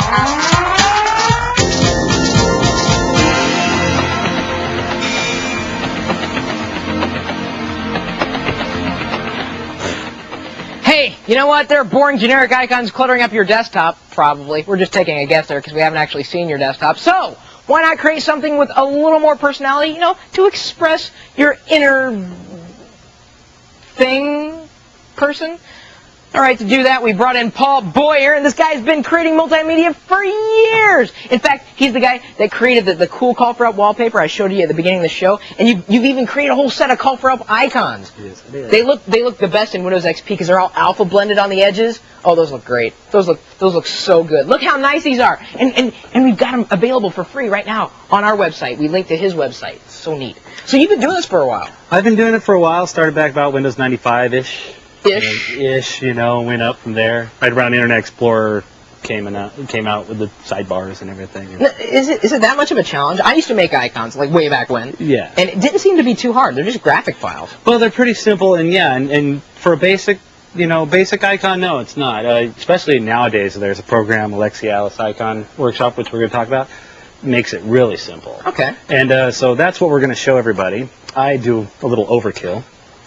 Hey, you know what? There are boring generic icons cluttering up your desktop, probably. We're just taking a guess there because we haven't actually seen your desktop. So, why not create something with a little more personality, you know, to express your inner person? All right, to do that, we brought in Paul Boyer, and this guy's been creating multimedia for years. In fact, he's the guy that created the cool Call for Help wallpaper I showed you at the beginning of the show, and you've even created a whole set of Call for Help icons. Yes, I did. They look the best in Windows XP because they're all alpha blended on the edges. Oh, those look great. Those look so good. Look how nice these are, and we've got them available for free right now on our website. We linked to his website. It's so neat. So you've been doing this for a while. I've been doing it for a while. Started back about Windows 95-ish. Ish, you know, went up from there. Right around Internet Explorer came out with the sidebars and everything. And is it that much of a challenge? I used to make icons like way back when. Yeah. And it didn't seem to be too hard. They're just graphic files. Well, they're pretty simple, and yeah, and for a basic icon, no, it's not. Especially nowadays, there's a program, Alexialis Icon Workshop, which we're going to talk about, makes it really simple. Okay. And so that's what we're going to show everybody. I do a little overkill.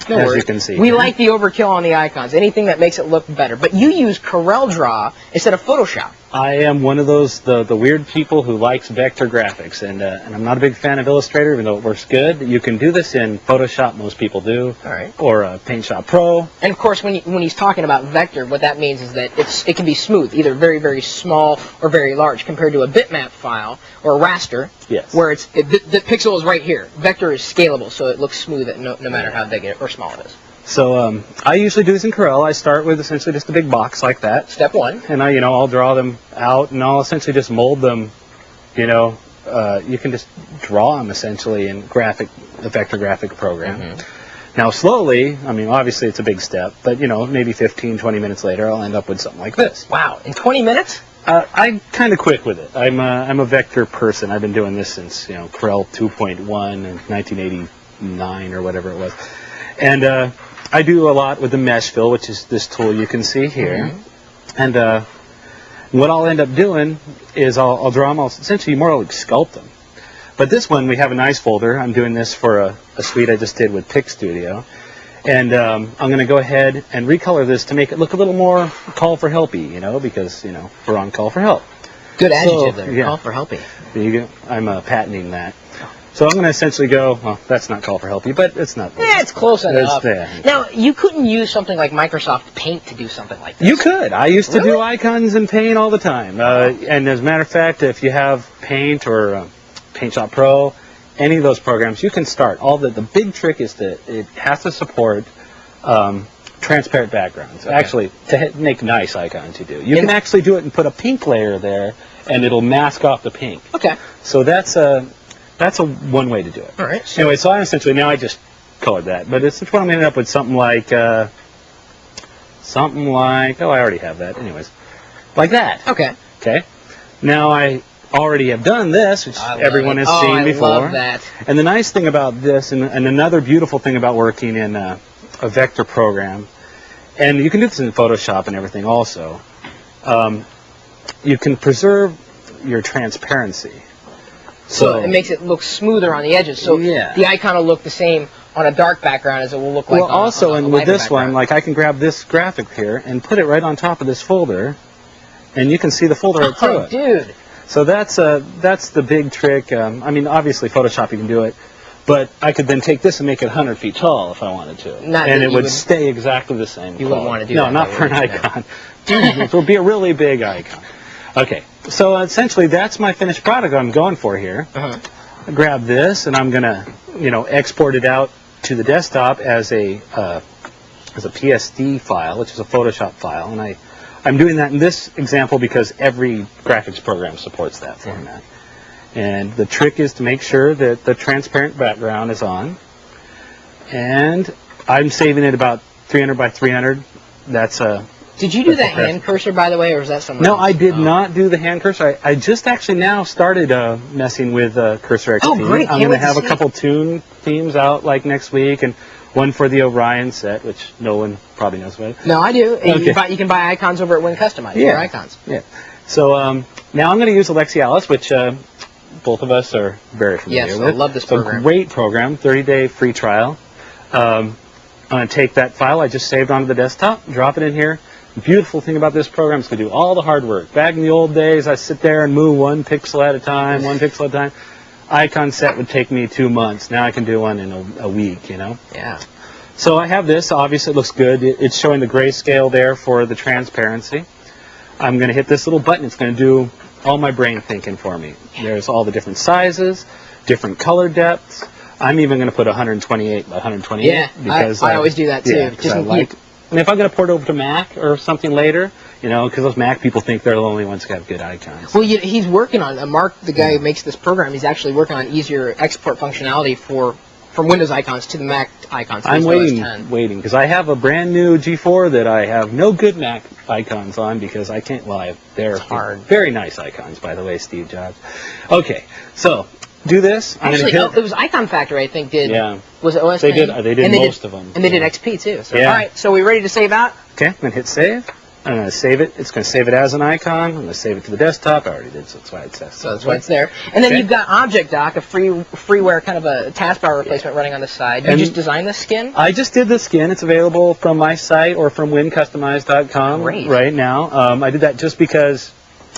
No as worries. you can see. We like the overkill on the icons, anything that makes it look better. But you use CorelDRAW instead of Photoshop. I am one of those, the weird people who likes vector graphics, and I'm not a big fan of Illustrator, even though it works good. You can do this in Photoshop, most people do, all right, or PaintShop Pro. And of course, when he's talking about vector, what that means is that it can be smooth, either very, very small or very large, compared to a bitmap file or a raster, yes, where the pixel is right here. Vector is scalable, so it looks smooth no matter how big or small it is. So I usually do this in Corel. I start with essentially just a big box like that. Step one. And I'll draw them out, and I'll essentially just mold them. You can just draw them essentially in the vector graphic program. Mm-hmm. Now slowly, obviously it's a big step, but maybe 15, 20 minutes later, I'll end up with something like this. Wow, in 20 minutes? I'm kind of quick with it. I'm a vector person. I've been doing this since Corel 2.1 in 1989 or whatever it was, and I do a lot with the mesh fill, which is this tool you can see here. Mm-hmm. And what I'll end up doing is I'll draw them. I'll essentially more like sculpt them. But this one, we have a nice folder. I'm doing this for a suite I just did with Pic Studio. And I'm going to go ahead and recolor this to make it look a little more call for helpy, because, we're on call for help. Good adjective there, yeah. Call for helpy. There you go. I'm patenting that. So I'm going to essentially go, well, that's not call for helpy, but it's not. Yeah, it's close enough. Yeah. Now, you couldn't use something like Microsoft Paint to do something like this. You could. I used to do icons in Paint all the time. And as a matter of fact, if you have Paint or PaintShop Pro, any of those programs, you can start. The big trick is that it has to support transparent backgrounds. Okay. Actually, to make nice icons you do. You can actually do it and put a pink layer there, and it'll mask off the pink. Okay. So that's one way to do it. All right. Anyway, so now I just colored that, but it's what I'm going to end up with something like I already have that. Anyways, like that. Okay. Okay. Now I already have done this, which everyone has seen before. I love that. And the nice thing about this, and another beautiful thing about working in a vector program, and you can do this in Photoshop and everything also, you can preserve your transparency. So it makes it look smoother on the edges. So yeah, the icon will look the same on a dark background as it will look like on a with this background. one, I can grab this graphic here and put it right on top of this folder, and you can see the folder right through it. Dude. So that's the big trick. Obviously Photoshop you can do it, but I could then take this and make it 100 feet tall if I wanted to, and it would stay exactly the same. You wouldn't want to do that. that. No, not for an icon. It would be a really big icon. Okay, so essentially that's my finished product I'm going for here. I grab this and I'm gonna, export it out to the desktop as a PSD file, which is a Photoshop file, and I'm doing that in this example because every graphics program supports that format. And the trick is to make sure that the transparent background is on, and I'm saving it about 300 by 300. That's a Did you do the hand cursor, by the way, or is that something else? No, I did not do the hand cursor. I just actually now started messing with Cursor XP. Oh, great. I'm going to have a couple tune themes out like next week, and one for the Orion set, which no one probably knows about. No, I do. Okay. You can buy icons over at Win Customize. Yeah. Icons. Yeah. So Now I'm going to use Alexialis, which both of us are very familiar Yes, with. I love this program. It's a great program, 30-day free trial. I'm going to take that file I just saved onto the desktop, drop it in here. The beautiful thing about this program is to do all the hard work. Back in the old days, I sit there and move 1 pixel at a time, 1 pixel at a time. Icon set would take me 2 months. Now I can do one in a week, you know? Yeah. So I have this. Obviously, it looks good. It's showing the grayscale there for the transparency. I'm going to hit this little button. It's going to do all my brain thinking for me. There's all the different sizes, different color depths. I'm even going to put 128 by 128. Yeah, because I always do that too. Yeah, just and if I'm going to port it over to Mac or something later, you know, because those Mac people think they're the only ones who have good icons. Well, he's working on Mark, the guy who makes this program. He's actually working on easier export functionality from Windows icons to the Mac icons. I'm waiting, because I have a brand new G4 that I have no good Mac icons on because I can't. Well, they're very nice icons, by the way, Steve Jobs. Okay, so do this. Actually, it was Icon Factory, I think, did. Yeah. Was it OS? They did most of them. And they did XP too. So, yeah. All right, so we ready to save out? Okay, I'm going to hit save. I'm going to save it. It's going to save it as an icon. I'm going to save it to the desktop. I already did, so that's why it says. So that's why it's there. And then you've got Object Dock, a freeware kind of a taskbar replacement running on the side. You just designed the skin? I just did the skin. It's available from my site or from wincustomize.com right now. I did that just because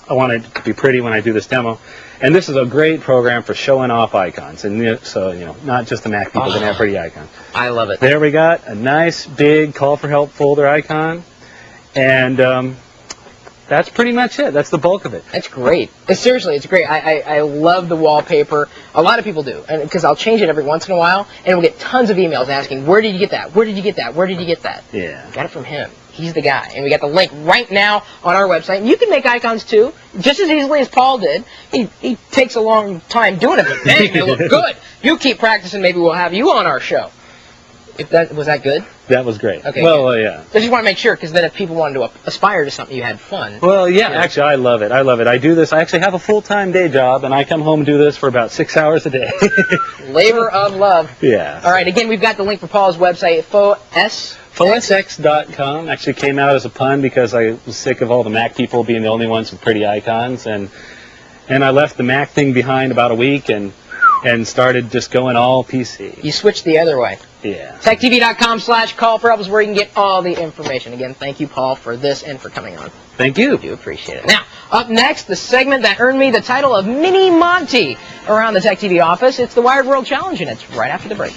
I wanted it to be pretty when I do this demo. And this is a great program for showing off icons. And so, you know, not just the Mac people can have pretty icons. I love it. There we got a nice big call for help folder icon. And that's pretty much it. That's the bulk of it. It's great. Seriously, it's great. I love the wallpaper. A lot of people do, and because I'll change it every once in a while, and we'll get tons of emails asking, where did you get that? Where did you get that? Where did you get that? Yeah. Got it from him. He's the guy. And we got the link right now on our website. And you can make icons, too, just as easily as Paul did. He takes a long time doing it, but dang, they look good. You keep practicing, maybe we'll have you on our show. Was that good? That was great. Okay. Well, yeah. I just want to make sure, because then if people wanted to aspire to something, you had fun. Well, yeah, actually, I love it. I love it. I do this. I actually have a full-time day job, and I come home and do this for about 6 hours a day. Labor of love. Yeah. All right, again, we've got the link for Paul's website, FauxS-X.com actually came out as a pun because I was sick of all the Mac people being the only ones with pretty icons, and I left the Mac thing behind about a week and started just going all PC. You switched the other way. Yeah. TechTV.com/call4help is where you can get all the information. Again, thank you, Paul, for this and for coming on. Thank you. I do appreciate it. Now, up next, the segment that earned me the title of Mini Monty around the Tech TV office. It's the Wired World Challenge, and it's right after the break.